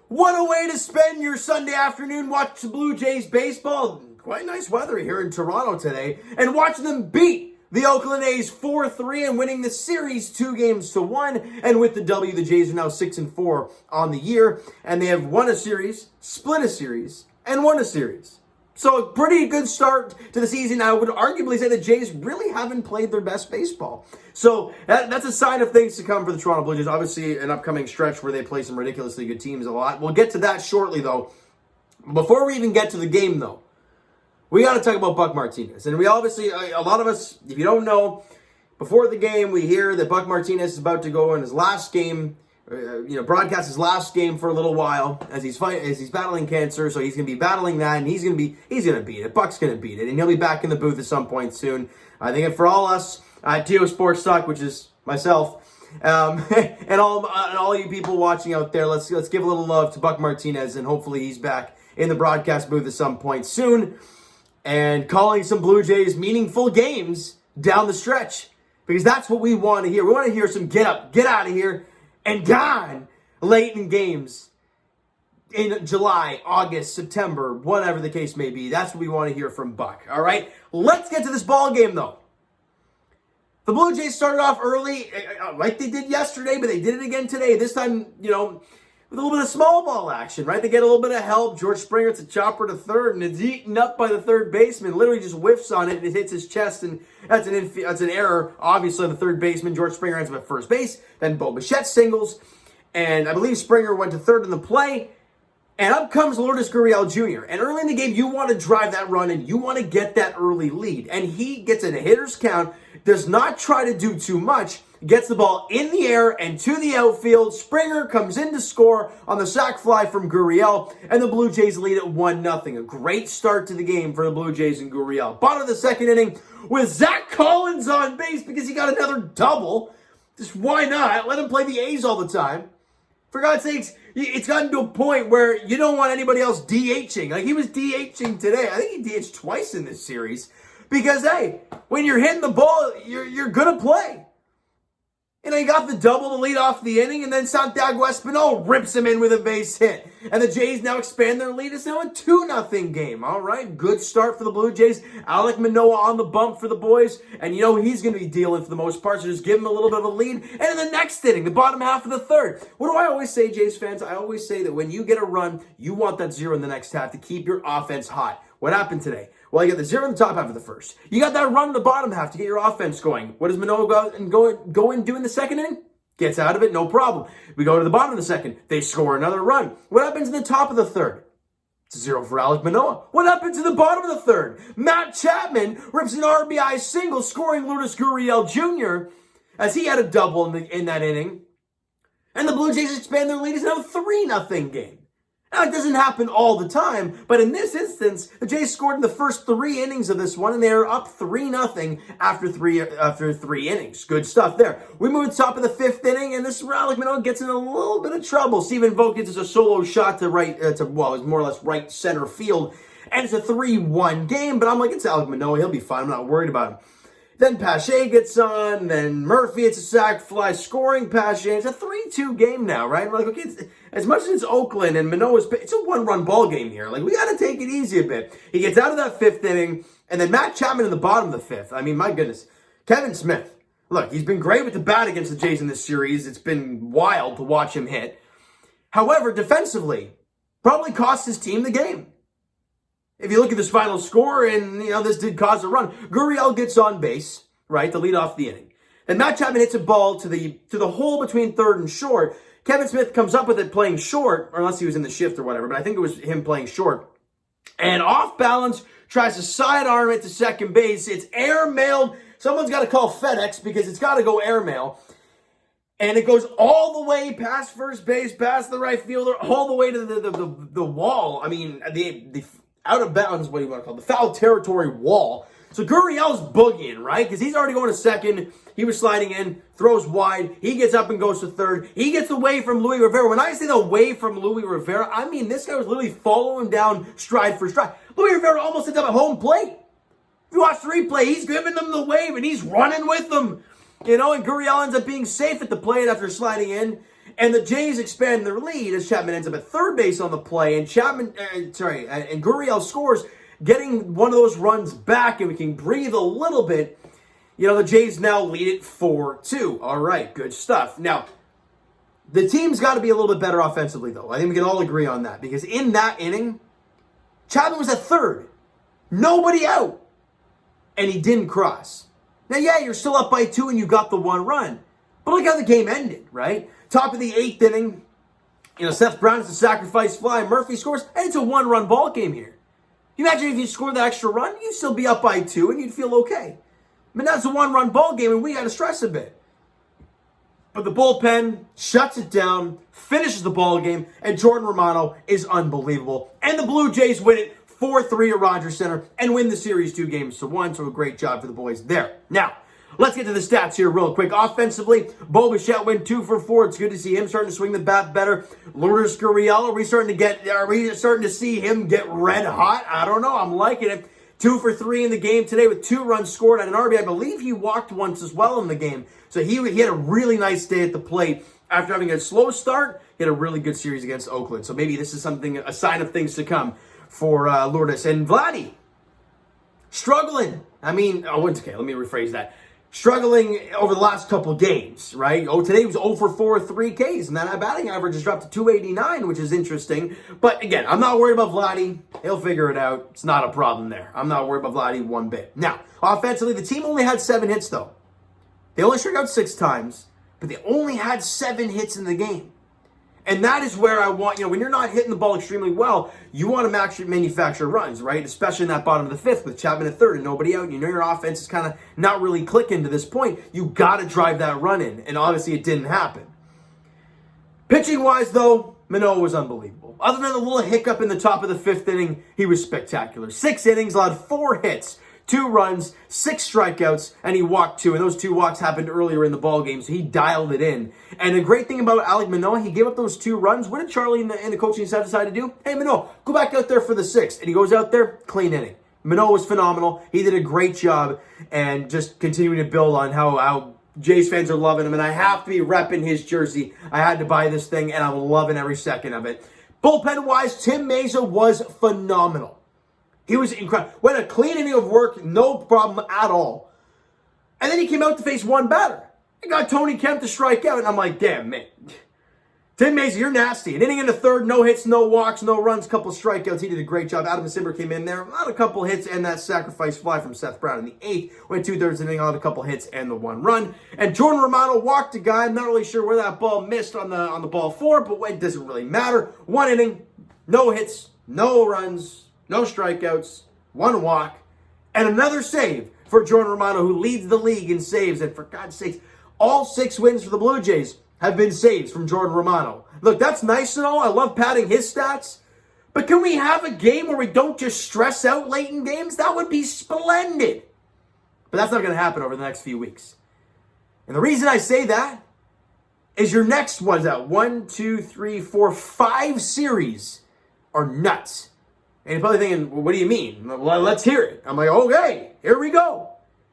What a way to spend your Sunday afternoon. Watch the Blue Jays baseball. Quite nice weather here in Toronto today. And watch them beat the Oakland A's 4-3 and winning the series 2-1. And with the W, the Jays are now 6-4 on the year. And they have won a series, split a series, and won a series. So a pretty good start to the season. I would arguably say the Jays really haven't played their best baseball. So that's a sign of things to come for the Toronto Blue Jays. Obviously, an upcoming stretch where they play some ridiculously good teams a lot. We'll get to that shortly, though. Before we even get to the game, though, we got to talk about Buck Martinez. And we obviously, a lot of us, if you don't know, before the game, we hear that Buck Martinez is about to go in his last game, broadcast his last game for a little while as he's battling cancer. So he's going to be battling that, and he's going to beat it. Buck's going to beat it, and he'll be back in the booth at some point soon. I think for all us at TO Sports Talk, which is myself, and all you people watching out there, let's give a little love to Buck Martinez, and hopefully he's back in the broadcast booth at some point soon, and calling some Blue Jays meaningful games down the stretch, because that's what we want to hear. We want to hear some get up, get out of here, and gone late in games in July, August, September, whatever the case may be. That's what we want to hear from Buck. All right, let's get to this ball game, though. The Blue Jays started off early, like they did yesterday, but they did it again today. This time, with a little bit of small ball action, right? They get a little bit of help. George Springer, it's a chopper to third, and it's eaten up by the third baseman. Literally just whiffs on it, and it hits his chest, and that's an error. Obviously, the third baseman, George Springer, ends up at first base. Then Bo Bichette singles, and I believe Springer went to third in the play. And up comes Lourdes Gurriel Jr. And early in the game, you want to drive that run, and you want to get that early lead. And he gets a hitter's count, does not try to do too much, gets the ball in the air and to the outfield. Springer comes in to score on the sac fly from Gurriel, and the Blue Jays lead at 1-0. A great start to the game for the Blue Jays and Gurriel. Bottom of the second inning with Zach Collins on base because he got another double. Just why not? Let him play the A's all the time. For God's sakes, it's gotten to a point where you don't want anybody else DHing. Like, he was DHing today. I think he DH'd twice in this series. Because, hey, when you're hitting the ball, you're going to play. He got the double to lead off the inning, and then Santiago Espinal rips him in with a base hit. And the Jays now expand their lead. It's now a 2-0 game. All right, good start for the Blue Jays. Alek Manoah on the bump for the boys. And he's going to be dealing for the most part, so just give him a little bit of a lead. And in the next inning, the bottom half of the third. What do I always say, Jays fans? I always say that when you get a run, you want that zero in the next half to keep your offense hot. What happened today? Well, you got the zero in the top half of the first. You got that run in the bottom half to get your offense going. What does Manoah go and do in the second inning? Gets out of it, no problem. We go to the bottom of the second. They score another run. What happens in the top of the third? It's a zero for Alek Manoah. What happens in the bottom of the third? Matt Chapman rips an RBI single, scoring Lourdes Gurriel Jr. as he had a double in that inning. And the Blue Jays expand their lead. It's now a 3-0 game. Now, it doesn't happen all the time, but in this instance, the Jays scored in the first 3 innings of this one, and they are up 3-0 after three innings. Good stuff there. We move to the top of the 5th inning, and this is where Alek Manoah gets in a little bit of trouble. Stephen Vogt gets a solo shot to it's more or less right center field, and it's a 3-1 game, but I'm like, it's Alek Manoah. He'll be fine. I'm not worried about him. Then Pache gets on, then Murphy, it's a sac fly, scoring Pache. It's a 3-2 game now, right? We're like, okay, as much as it's Oakland and Manoah's, it's a 1-run ball game here. Like, we got to take it easy a bit. He gets out of that 5th inning, and then Matt Chapman in the bottom of the 5th. I mean, my goodness. Kevin Smith, look, he's been great with the bat against the Jays in this series. It's been wild to watch him hit. However, defensively, probably cost his team the game. If you look at this final score, and this did cause a run, Gurriel gets on base, right, to lead off the inning. And Matt Chapman hits a ball to the hole between third and short. Kevin Smith comes up with it playing short, or unless he was in the shift or whatever, but I think it was him playing short. And off balance, tries to sidearm it to second base. It's airmailed. Someone's got to call FedEx because it's got to go airmail. And it goes all the way past first base, past the right fielder, all the way to the wall. I mean, the out of bounds, what do you want to call it? The foul territory wall. So Gurriel's boogieing, right? Because he's already going to second. He was sliding in, throws wide. He gets up and goes to third. He gets away from Luis Rivera. When I say away from Luis Rivera, I mean this guy was literally following him down stride for stride. Luis Rivera almost ends up at home plate. If you watch the replay, he's giving them the wave, and he's running with them. And Gurriel ends up being safe at the plate after sliding in. And the Jays expand their lead as Chapman ends up at third base on the play, and and Gurriel scores, getting one of those runs back, and we can breathe a little bit. The Jays now lead it 4-2. All right, good stuff. Now, the team's got to be a little bit better offensively, though. I think we can all agree on that, because in that inning, Chapman was at third. Nobody out. And he didn't cross. Now, yeah, you're still up by 2 and you got the 1 run. But look how the game ended, right? Top of the 8th inning, Seth Brown is a sacrifice fly. Murphy scores, and it's a 1-run ball game here. You imagine if you scored the extra run, you'd still be up by 2 and you'd feel okay. But that's a 1-run ball game and we got to stress a bit. But the bullpen shuts it down, finishes the ball game, and Jordan Romano is unbelievable. And the Blue Jays win it 4-3 at Rogers Center and win the series 2-1. So a great job for the boys there. Now, let's get to the stats here real quick. Offensively, Bo Bichette went 2 for 4. It's good to see him starting to swing the bat better. Lourdes Gurriel, are we starting to see him get red hot? I don't know. I'm liking it. 2 for 3 in the game today with 2 runs scored on an RBI. I believe he walked once as well in the game. So he had a really nice day at the plate. After having a slow start, he had a really good series against Oakland. So maybe this is a sign of things to come for Lourdes. And Vladdy, struggling. Okay, let me rephrase that. Struggling over the last couple games, right? Today was 0 for 4, 3 Ks, and that batting average has dropped to 289, which is interesting. But again, I'm not worried about Vladdy. He'll figure it out. It's not a problem there. I'm not worried about Vladdy one bit. Now, offensively, the team only had 7 hits, though. They only struck out 6 times, but they only had 7 hits in the game. And that is where I want, when you're not hitting the ball extremely well, you want to manufacture runs, right? Especially in that bottom of the 5th with Chapman at third and nobody out. Your offense is kind of not really clicking to this point. You got to drive that run in. And obviously it didn't happen. Pitching-wise, though, Manoah was unbelievable. Other than a little hiccup in the top of the 5th inning, he was spectacular. 6 innings, allowed 4 hits. 2 runs, 6 strikeouts, and he walked 2. And those 2 walks happened earlier in the ball game, so he dialed it in. And the great thing about Alek Manoah, he gave up those 2 runs. What did Charlie and the coaching staff decide to do? Hey, Manoah, go back out there for the 6th. And he goes out there, clean inning. Manoah was phenomenal. He did a great job, and just continuing to build on how Jays fans are loving him. And I have to be repping his jersey. I had to buy this thing, and I'm loving every second of it. Bullpen-wise, Tim Mesa was phenomenal. He was incredible. Went a clean inning of work, no problem at all. And then he came out to face one batter. He got Tony Kemp to strike out, and I'm like, damn, man. Tim Mesa, you're nasty. An inning in the 3rd, no hits, no walks, no runs, couple strikeouts. He did a great job. Adam Simber came in there, allowed a couple hits, and that sacrifice fly from Seth Brown in the 8th. Went 2/3 inning, allowed a couple hits and the 1 run. And Jordan Romano walked a guy. I'm not really sure where that ball missed on the ball 4, but it doesn't really matter. 1 inning, no hits, no runs, no strikeouts, 1 walk, and another save for Jordan Romano, who leads the league in saves. And for God's sakes, all 6 wins for the Blue Jays have been saves from Jordan Romano. Look, that's nice and all. I love padding his stats. But can we have a game where we don't just stress out late in games? That would be splendid. But that's not going to happen over the next few weeks. And the reason I say that is your next one's out. 1, 2, 3, 4, 5 series are nuts. And you're probably thinking, what do you mean? Well, let's hear it. I'm like, okay, here we go.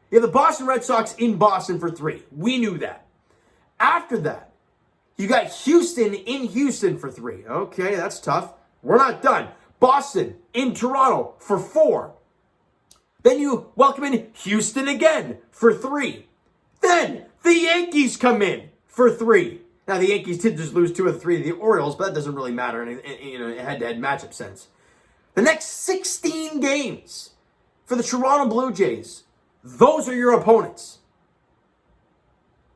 You have the Boston Red Sox in Boston for 3. We knew that. After that, you got Houston in Houston for 3. Okay, that's tough. We're not done. Boston in Toronto for 4. Then you welcome in Houston again for 3. Then the Yankees come in for 3. Now, the Yankees did just lose 2 of the 3 to the Orioles, but that doesn't really matter in a head-to-head matchup sense. The next 16 games for the Toronto Blue Jays, those are your opponents.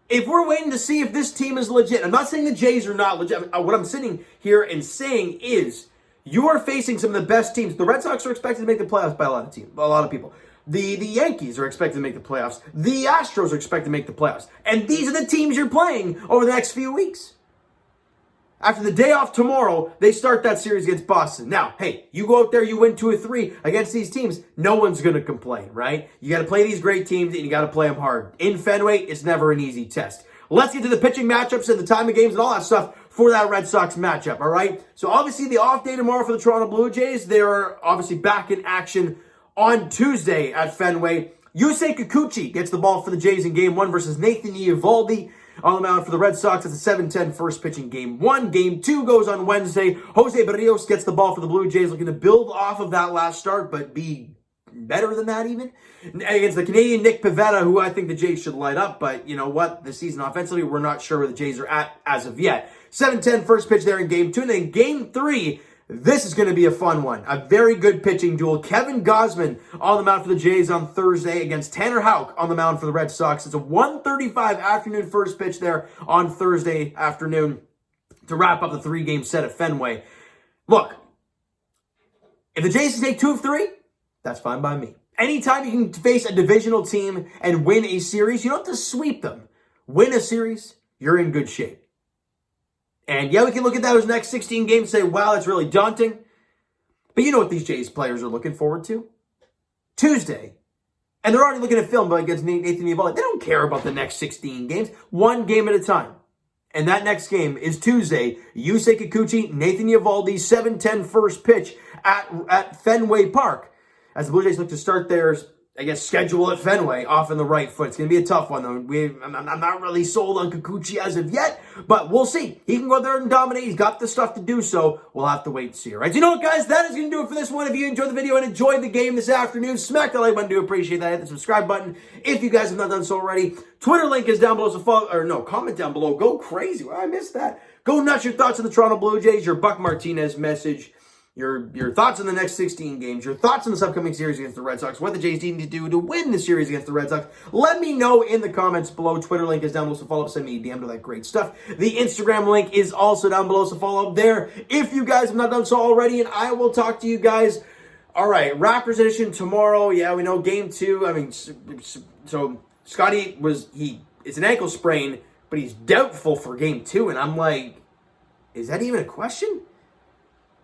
If we're waiting to see if this team is legit, I'm not saying the Jays are not legit. What I'm sitting here and saying is you are facing some of the best teams. The Red Sox are expected to make the playoffs by a lot of people. The Yankees are expected to make the playoffs. The Astros are expected to make the playoffs. And these are the teams you're playing over the next few weeks. After the day off tomorrow, they start that series against Boston. Now, hey, you go out there, you win 2 of 3 against these teams. No one's going to complain, right? You got to play these great teams, and you got to play them hard. In Fenway, it's never an easy test. Let's get to the pitching matchups and the time of games and all that stuff for that Red Sox matchup, all right? So obviously the off day tomorrow for the Toronto Blue Jays. They're obviously back in action on Tuesday at Fenway. Yusei Kikucki gets the ball for the Jays in Game 1 versus Nathan Eovaldi. on the mound for the Red Sox. It's a 7-10 first pitch in Game 1. Game 2 goes on Wednesday. Jose Barrios gets the ball for the Blue Jays, looking to build off of that last start, but be better than that even. Against the Canadian Nick Pivetta, who I think the Jays should light up, but you know what? The season offensively, we're not sure where the Jays are at as of yet. 7-10 first pitch there in Game 2. And then Game 3, this is going to be a fun one. A very good pitching duel. Kevin Gausman on the mound for the Jays on Thursday against Tanner Houck on the mound for the Red Sox. It's a 1:35 afternoon first pitch there on Thursday afternoon to wrap up the 3-game set at Fenway. Look, if the Jays can take 2 of 3, that's fine by me. Anytime you can face a divisional team and win a series, you don't have to sweep them. Win a series, you're in good shape. And yeah, we can look at those next 16 games and say, wow, that's really daunting. But you know what these Jays players are looking forward to? Tuesday. And they're already looking at film against Nathan Eovaldi. They don't care about the next 16 games. One game at a time. And that next game is Tuesday. Yusei Kikucki, Nathan Eovaldi, 7-10 first pitch at Fenway Park. As the Blue Jays look to start their, schedule at Fenway off in the right foot. It's going to be a tough one, though. I'm not really sold on Kikuchi as of yet, but we'll see. He can go out there and dominate. He's got the stuff to do so. We'll have to wait and see, all right? So you know what, guys? That is going to do it for this one. If you enjoyed the video and enjoyed the game this afternoon, smack the like button. Do appreciate that. Hit the subscribe button if you guys have not done so already. Twitter link is down below, so comment down below. Go crazy. Well, I missed that. Go nuts. Your thoughts on the Toronto Blue Jays, your Buck Martinez message, your thoughts on the next 16 games, your thoughts on this upcoming series against the Red Sox, what the Jays need to do to win the series against the Red Sox. Let me know in the comments below. Twitter link is down below, so follow up, send me a DM to that great stuff. The Instagram link is also down below, so follow up there if you guys have not done so already, and I will talk to you guys. All right, Raptors edition tomorrow. Yeah, we know Game 2. So Scotty it's an ankle sprain, but he's doubtful for Game 2, and I'm like, is that even a question?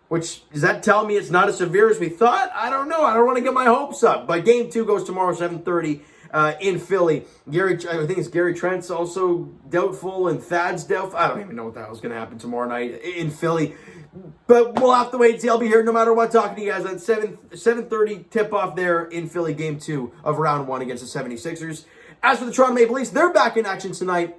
Which, does that tell me it's not as severe as we thought? I don't know. I don't want to get my hopes up. But Game 2 goes tomorrow, 7:30 in Philly. I think it's Gary Trent's also doubtful and Thad's doubtful. I don't even know what the hell is going to happen tomorrow night in Philly. But we'll have to wait and see. I'll be here no matter what, talking to you guys at 7:30 tip-off there in Philly, Game 2 of Round 1 against the 76ers. As for the Toronto Maple Leafs, they're back in action tonight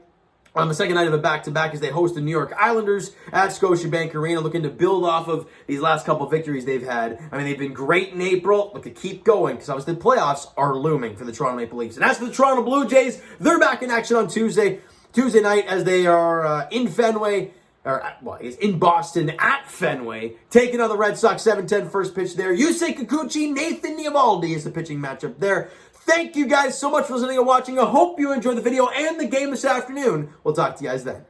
on the second night of a back-to-back as they host the New York Islanders at Scotiabank Arena, looking to build off of these last couple victories they've had. They've been great in April. Look to keep going because obviously the playoffs are looming for the Toronto Maple Leafs. And as for the Toronto Blue Jays, they're back in action on Tuesday night as they are in Fenway. It's in Boston at Fenway, taking on the Red Sox. 7-10 first pitch there. Yusei Kikuchi, Nathan Eovaldi is the pitching matchup there. Thank you guys so much for listening and watching. I hope you enjoyed the video and the game this afternoon. We'll talk to you guys then.